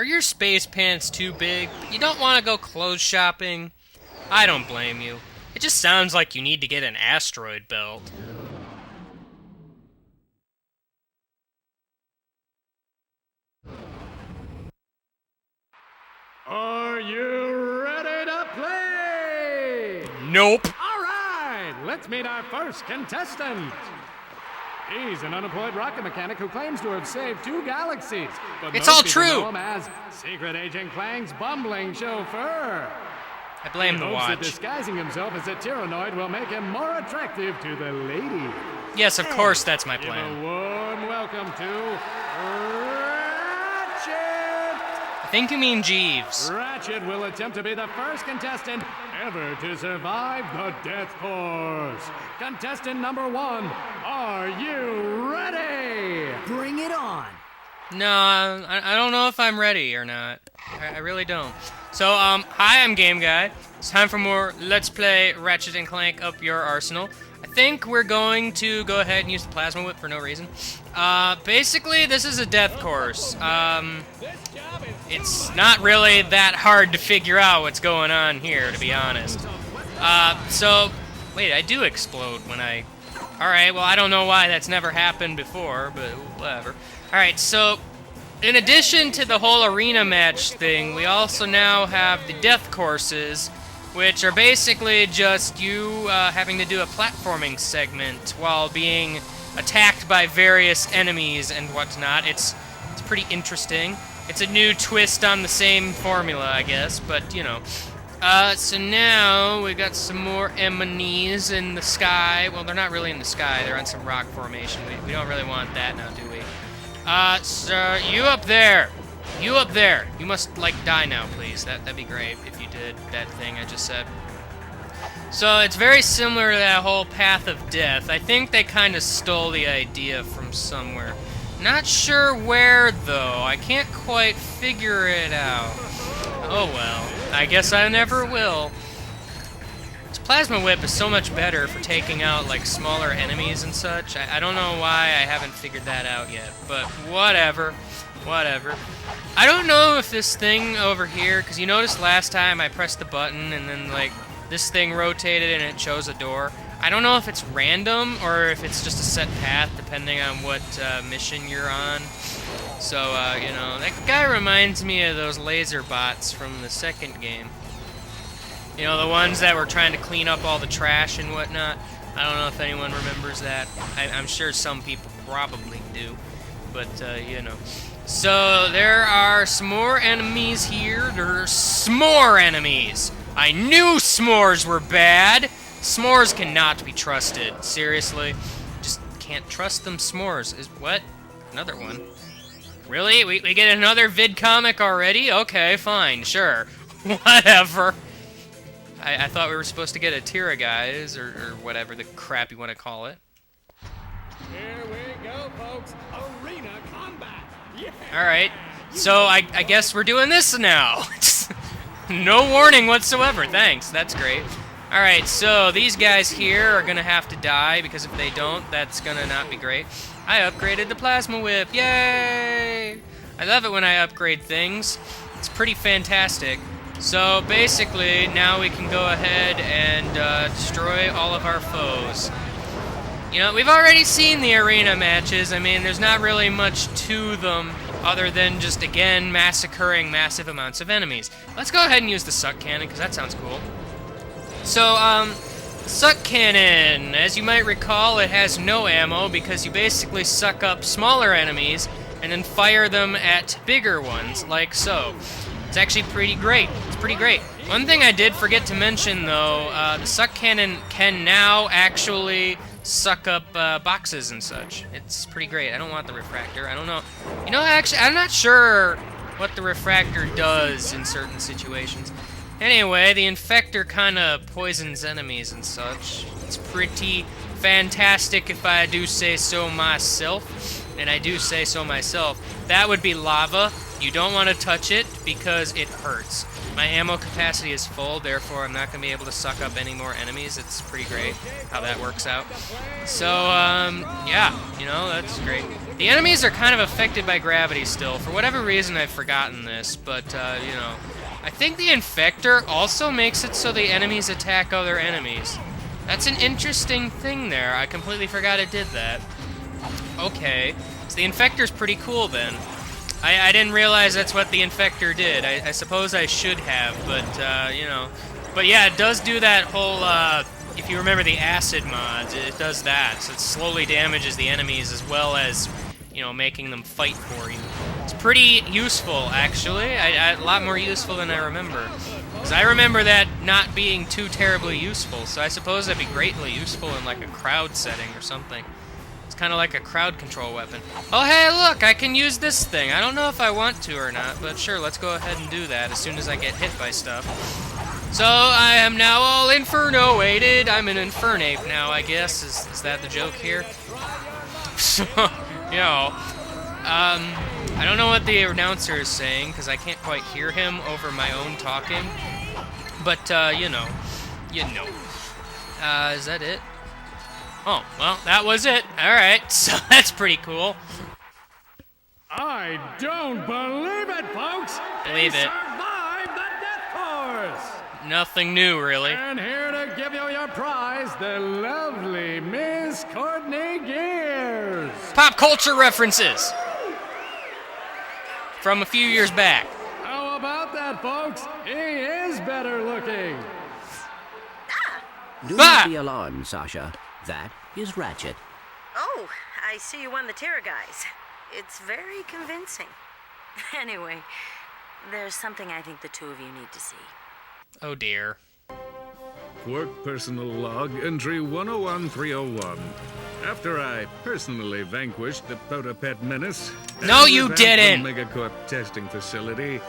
Are your space pants too big? You don't want to go clothes shopping? I don't blame you. It just sounds like you need to get an asteroid belt. Are you ready to play? Nope. All right, let's meet our first contestant. He's an unemployed rocket mechanic who claims to have saved 2 galaxies. But It's most all people true. know him as Secret Agent Clang's bumbling chauffeur. I blame the He hopes that watch. disguising himself as a tyrannoid will make him more attractive to the ladies. Yes, of course, that's my Give plan. a warm welcome to Ratchet! I think you mean Jeeves. Ratchet will attempt to be the first contestant ever to survive the death course. Contestant number 1, are you ready? Bring it on. No, I don't know if I'm ready or not. I really don't. So, hi, I'm Game Guy. It's time for more Let's Play Ratchet and Clank Up Your Arsenal. I think we're going to go ahead and use the Plasma Whip for no reason. Basically, this is a death course. It's not really that hard to figure out what's going on here, to be honest. So, wait, I do explode when I... Alright, well, I don't know why that's never happened before, but whatever. Alright, so, in addition to the whole arena match thing, we also now have the death courses, which are basically just you having to do a platforming segment while being attacked by various enemies and whatnot. It's pretty interesting. It's a new twist on the same formula, I guess, but, you know. So now we got some more enemies in the sky. Well, they're not really in the sky. They're on some rock formation. We don't really want that now, do we? So you up there. You up there. You must, like, die now, please. That'd be great if you did that thing I just said. So it's very similar to that whole Path of Death. I think they kind of stole the idea from somewhere. Not sure where, though. I can't quite figure it out. Oh well. I guess I never will. This Plasma Whip is so much better for taking out, like, smaller enemies and such. I don't know why I haven't figured that out yet, but whatever. Whatever. I don't know if this thing over here, because you noticed last time I pressed the button and then, like, this thing rotated and it chose a door. I don't know if it's random or if it's just a set path depending on what mission you're on. So, you know, that guy reminds me of those laser bots from the second game. You know, the ones that were trying to clean up all the trash and whatnot. I don't know if anyone remembers that. I'm sure some people probably do. But, you know. So, there are some more enemies here. There's s'more enemies! I knew s'mores were bad! S'mores cannot be trusted. Seriously. Just can't trust them. S'mores is... What? Another one. Really? We get another Vid Comic already? Okay, fine, sure. Whatever. I thought we were supposed to get a Tira, guys, or whatever the crap you want to call it. Here we go, folks. Arena combat. Yeah. Alright, so I guess we're doing this now. No warning whatsoever, thanks, that's great. Alright, so these guys here are gonna have to die, because if they don't, that's gonna not be great. I upgraded the Plasma Whip, yay! I love it when I upgrade things. It's pretty fantastic. So basically, now we can go ahead and destroy all of our foes. You know, we've already seen the arena matches. I mean, there's not really much to them other than just, again, massacring massive amounts of enemies. Let's go ahead and use the suck cannon, because that sounds cool. So, suck cannon, as you might recall, it has no ammo because you basically suck up smaller enemies and then fire them at bigger ones, like so. It's actually pretty great. It's pretty great. One thing I did forget to mention, though, the suck cannon can now actually suck up boxes and such. It's pretty great. I don't want the refractor. I don't know. You know, actually, I'm not sure what the refractor does in certain situations. Anyway, the infector kind of poisons enemies and such. It's pretty fantastic if I do say so myself. And I do say so myself. That would be lava. You don't want to touch it because it hurts. My ammo capacity is full, therefore I'm not going to be able to suck up any more enemies. It's pretty great how that works out. So, yeah, you know, that's great. The enemies are kind of affected by gravity still. For whatever reason, I've forgotten this, but, you know, I think the Infector also makes it so the enemies attack other enemies. That's an interesting thing there. I completely forgot it did that. Okay, so the Infector's pretty cool then. I didn't realize that's what the Infector did. I suppose I should have, but, you know. But yeah, it does do that whole, if you remember the acid mods, it does that. So it slowly damages the enemies as well as, you know, making them fight for you. It's pretty useful, actually. A lot more useful than I remember. Because I remember that not being too terribly useful, so I suppose that'd be greatly useful in, like, a crowd setting or something. Kind of like a crowd control weapon. Oh, hey, look, I can use this thing. I don't know if I want to or not, but sure, let's go ahead and do that as soon as I get hit by stuff. So, I am now all inferno-ated. I'm an infernape now, I guess. Is that the joke here? So, you know, I don't know what the announcer is saying, because I can't quite hear him over my own talking. But, you know. Is that it? Oh, well, that was it. Alright, so that's pretty cool. I don't believe it, folks! Believe it. Survived the death course! Nothing new, really. And here to give you your prize, the lovely Miss Courtney Gears! Pop culture references! From a few years back. How about that, folks? He is better looking! Do not be alarmed, Sasha. That is Ratchet. Oh, I see you won the Terror Guys. It's very convincing. Anyway, there's something I think the two of you need to see. Oh dear. Work personal log, entry 101301. After I personally vanquished the Protopet menace... No, you didn't! ...the Megacorp testing facility...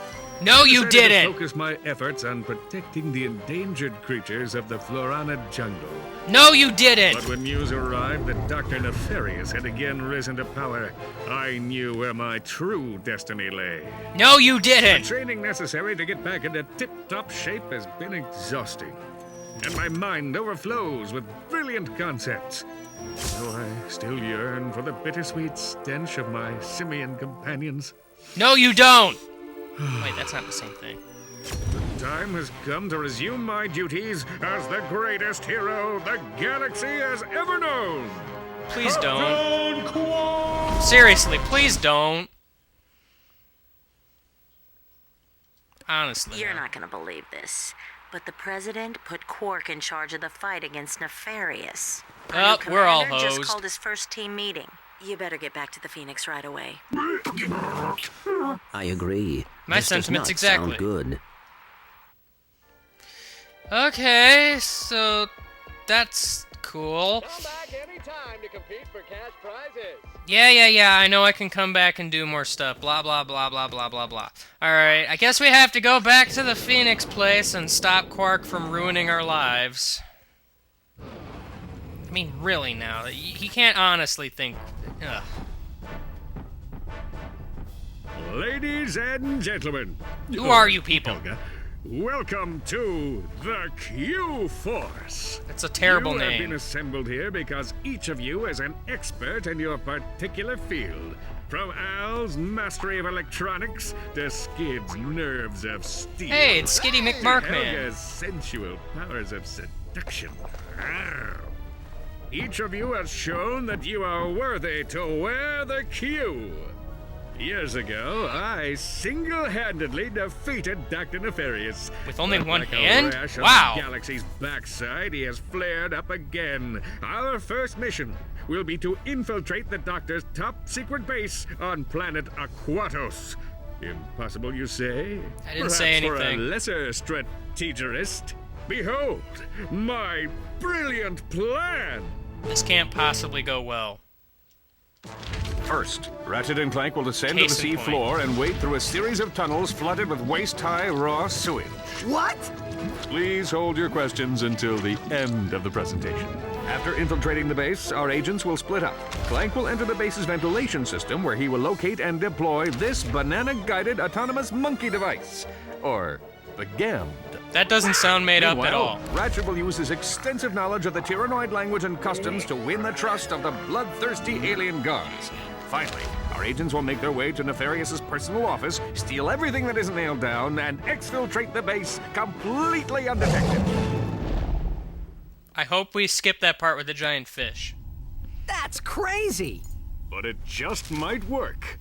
No, you didn't! ...to focus my efforts on protecting the endangered creatures of the Florana jungle. No, you didn't! But when news arrived that Dr. Nefarious had again risen to power, I knew where my true destiny lay. No, you didn't! The training necessary to get back into tip-top shape has been exhausting. And my mind overflows with brilliant concepts. Though I still yearn for the bittersweet stench of my simian companions. No, you don't! Wait, that's not the same thing. The time has come to resume my duties as the greatest hero the galaxy has ever known. Please don't. Seriously, please don't. Honestly. You're not gonna believe this, but the president put Quark in charge of the fight against Nefarious. Oh, we're all Commander just hosed. called his first team meeting. You better get back to the Phoenix right away. I agree. My This does sentiments not exactly. sound good. Okay, so that's cool. Come back anytime to compete for cash prizes. Yeah, I know I can come back and do more stuff. Blah, blah, blah, blah, blah, blah, blah. Alright, I guess we have to go back to the Phoenix place and stop Quark from ruining our lives. I mean, really now. He can't honestly think... Ugh. Ladies and gentlemen. Who are you people? Helga, welcome to the Q-Force. That's a terrible You have name. been assembled here because each of you is an expert in your particular field. From Al's mastery of electronics to Skid's nerves of steel. Hey, it's Skiddy to McMarkman. Helga's sensual powers of seduction. Each of you has shown that you are worthy to wear the Q. Years ago, I single-handedly defeated Dr. Nefarious. With only But one like a hand? rash on Wow. the galaxy's backside, he has flared up again. Our first mission will be to infiltrate the Doctor's top-secret base on planet Aquatos. Impossible, you say? I didn't say Perhaps anything. For a lesser strategist. Behold, my brilliant plan! This can't possibly go well. First, Ratchet and Clank will descend to the Case in sea point. floor and wade through a series of tunnels flooded with waist-high raw sewage. What? Please hold your questions until the end of the presentation. After infiltrating the base, our agents will split up. Clank will enter the base's ventilation system, where he will locate and deploy this banana-guided autonomous monkey device. Or the GAMD. That doesn't sound made up at all. Ratchet will use his extensive knowledge of the Tyrannoid language and customs to win the trust of the bloodthirsty alien guards. Finally, our agents will make their way to Nefarious's personal office, steal everything that isn't nailed down, and exfiltrate the base completely undetected. I hope we skip that part with the giant fish. That's crazy! But it just might work.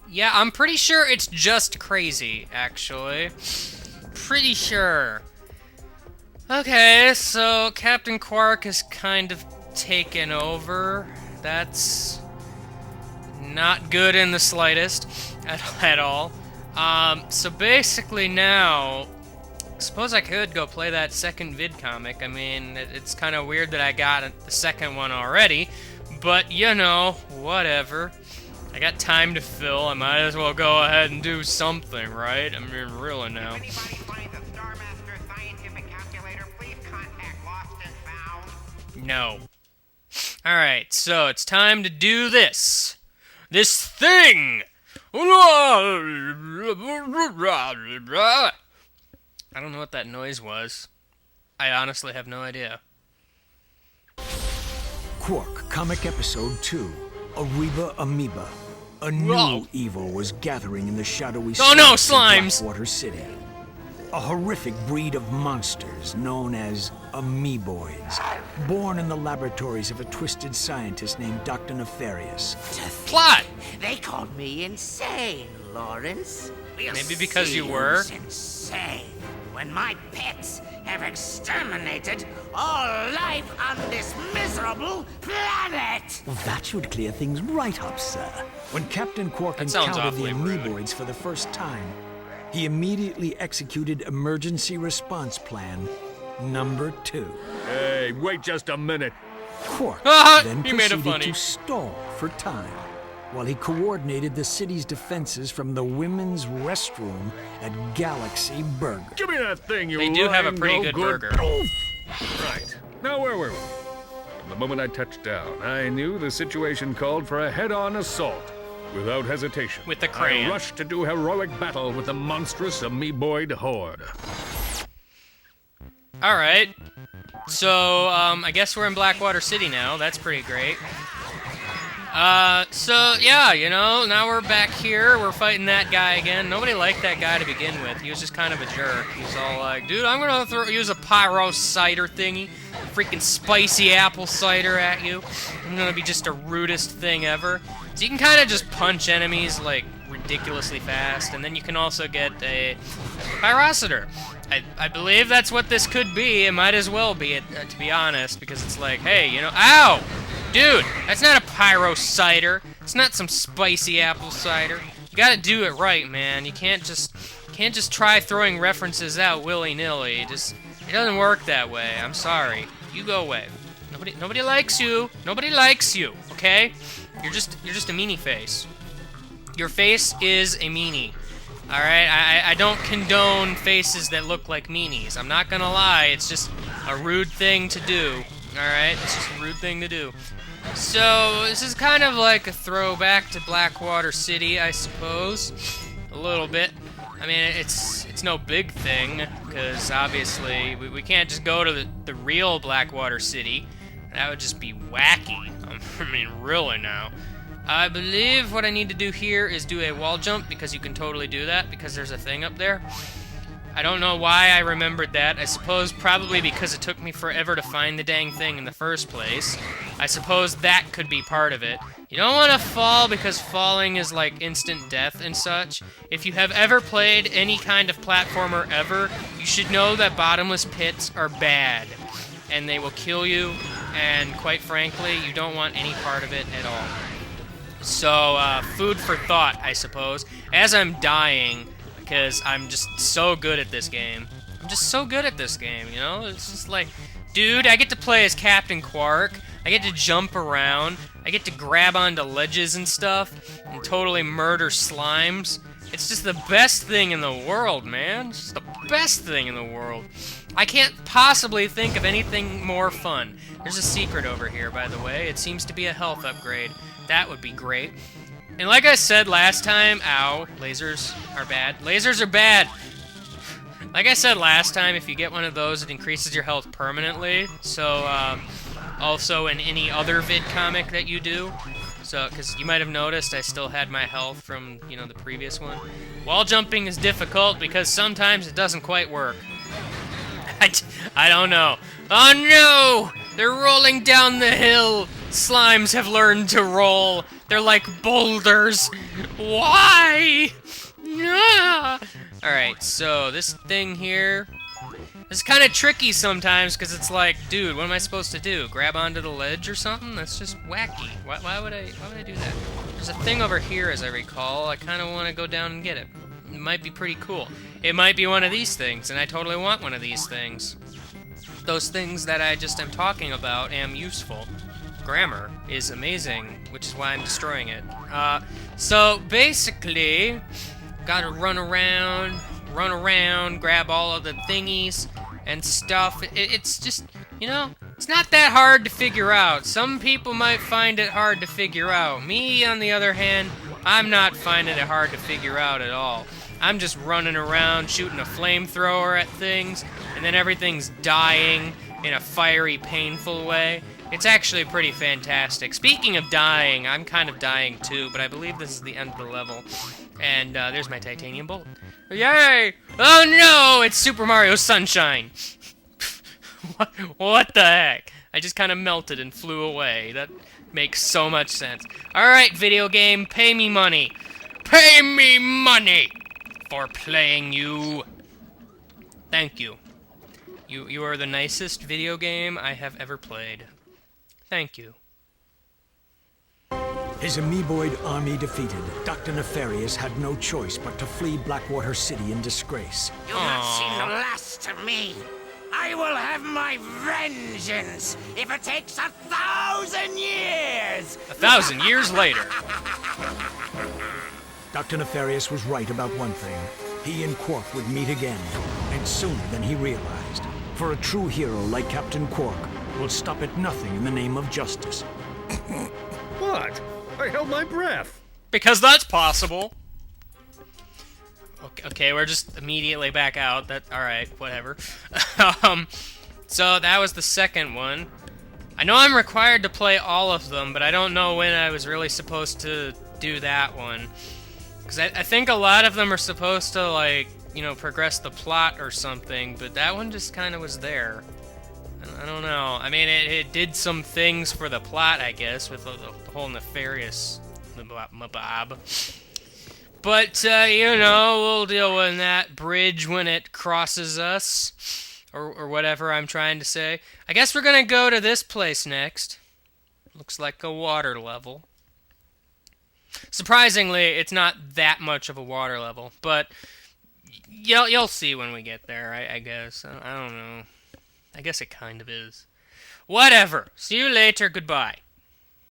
Yeah, I'm pretty sure it's just crazy, actually. Pretty sure. Okay, so Captain Quark is kind of taken over. That's not good in the slightest at all. So basically now, I suppose I could go play that second Vid Comic. I mean, it's kind of weird that I got the second one already, but you know, whatever. I got time to fill, I might as well go ahead and do something, right? I mean, really now. No. Alright, so it's time to do this. This thing! I don't know what that noise was. I honestly have no idea. Quark, Comic Episode 2, Ariba Amoeba. A new Whoa. evil was gathering in the shadowy Oh no, streets of slimes! Blackwater City. A horrific breed of monsters known as amoeboids, born in the laboratories of a twisted scientist named Dr. Nefarious. Plot! They called me insane, Lawrence. We'll Maybe because see you were? who's insane when my pets have exterminated all life on this miserable planet. Well, that should clear things right up, sir. When Captain Quark That sounds encountered the awfully rude. amoeboids for the first time, he immediately executed Emergency Response Plan number 2. Hey, wait just a minute. Quark then He made it proceeded funny. to stall for time while he coordinated the city's defenses from the women's restroom at Galaxy Burger. Give me that thing, you They do have a lying pretty no good burger. Right. Now, where were we? From the moment I touched down, I knew the situation called for a head-on assault. Without hesitation, With the crane. I rushed to do heroic battle with the monstrous amoeboid horde. Alright. So, I guess we're in Blackwater City now. That's pretty great. So, yeah, you know, now we're back here. We're fighting that guy again. Nobody liked that guy to begin with. He was just kind of a jerk. He was all like, dude, I'm gonna use a pyro cider thingy. Freaking spicy apple cider at you. I'm gonna be just the rudest thing ever. So you can kind of just punch enemies, like, ridiculously fast. And then you can also get a pyrocitor. I believe that's what this could be. It might as well be, to be honest, because it's like, hey, you know, ow! Dude, that's not a pyro cider. It's not some spicy apple cider. You gotta do it right, man. You can't just try throwing references out willy-nilly. It doesn't work that way. I'm sorry. You go away. Nobody likes you. Nobody likes you, okay? You're just a meanie face. Your face is a meanie. Alright, I don't condone faces that look like meanies. I'm not gonna lie, it's just a rude thing to do. Alright, it's just a rude thing to do. So, this is kind of like a throwback to Blackwater City, I suppose. A little bit. I mean, it's no big thing, because obviously we can't just go to the real Blackwater City. That would just be wacky. I mean, really now. I believe what I need to do here is do a wall jump, because you can totally do that, because there's a thing up there. I don't know why I remembered that. I suppose probably because it took me forever to find the dang thing in the first place. I suppose that could be part of it. You don't want to fall because falling is like instant death and such. If you have ever played any kind of platformer ever, you should know that bottomless pits are bad. And they will kill you, and quite frankly, you don't want any part of it at all. So, food for thought, I suppose. As I'm dying, because I'm just so good at this game. I'm just so good at this game, you know? It's just like, dude, I get to play as Captain Quark. I get to jump around. I get to grab onto ledges and stuff and totally murder slimes. It's just the best thing in the world, man. It's just the best thing in the world. I can't possibly think of anything more fun. There's a secret over here, by the way. It seems to be a health upgrade. That would be great. And like I said last time, ow, lasers are bad. Lasers are bad! Like I said last time, if you get one of those, it increases your health permanently. So, also in any other vid comic that you do. So, because you might have noticed I still had my health from, you know, the previous one. Wall jumping is difficult because sometimes it doesn't quite work. I don't know. Oh no! They're rolling down the hill! Slimes have learned to roll. They're like boulders. Why? Ah! Alright, so this thing here... It's kind of tricky sometimes, because it's like, dude, what am I supposed to do? Grab onto the ledge or something? That's just wacky. Why would I do that? There's a thing over here, as I recall. I kind of want to go down and get it. It might be pretty cool. It might be one of these things, and I totally want one of these things. Those things that I just am talking about am useful. Grammar is amazing, which is why I'm destroying it. So basically, gotta run around, grab all of the thingies and stuff. It's just, you know, it's not that hard to figure out. Some people might find it hard to figure out. Me, on the other hand, I'm not finding it hard to figure out at all. I'm just running around shooting a flamethrower at things, and then everything's dying in a fiery, painful way. It's actually pretty fantastic. Speaking of dying, I'm kind of dying too, but I believe this is the end of the level. And there's my titanium bullet. Yay! Oh no! It's Super Mario Sunshine! What the heck? I just kind of melted and flew away. That makes so much sense. Alright, video game, pay me money. Pay me money for playing you. Thank you. You are the nicest video game I have ever played. Thank you. His amoeboid army defeated, Dr. Nefarious had no choice but to flee Blackwater City in disgrace. You've not seen the last of me. I will have my vengeance if it takes 1,000 years. 1,000 years later. Dr. Nefarious was right about one thing. He and Quark would meet again, and sooner than he realized. For a true hero like Captain Quark will stop at nothing in the name of justice. What? I held my breath. Because that's possible. Okay, we're just immediately back out. Alright, whatever. So that was the second one. I know I'm required to play all of them, but I don't know when I was really supposed to do that one. Because I think a lot of them are supposed to, like, you know, progress the plot or something, but that one just kind of was there. I don't know. I mean, it did some things for the plot, I guess, with the whole nefarious mabob. But, you know, we'll deal with that bridge when it crosses us, or whatever I'm trying to say. I guess we're gonna go to this place next. Looks like a water level. Surprisingly, it's not that much of a water level, but you'll see when we get there, I guess. I don't know. I guess it kind of is. Whatever. See you later. Goodbye.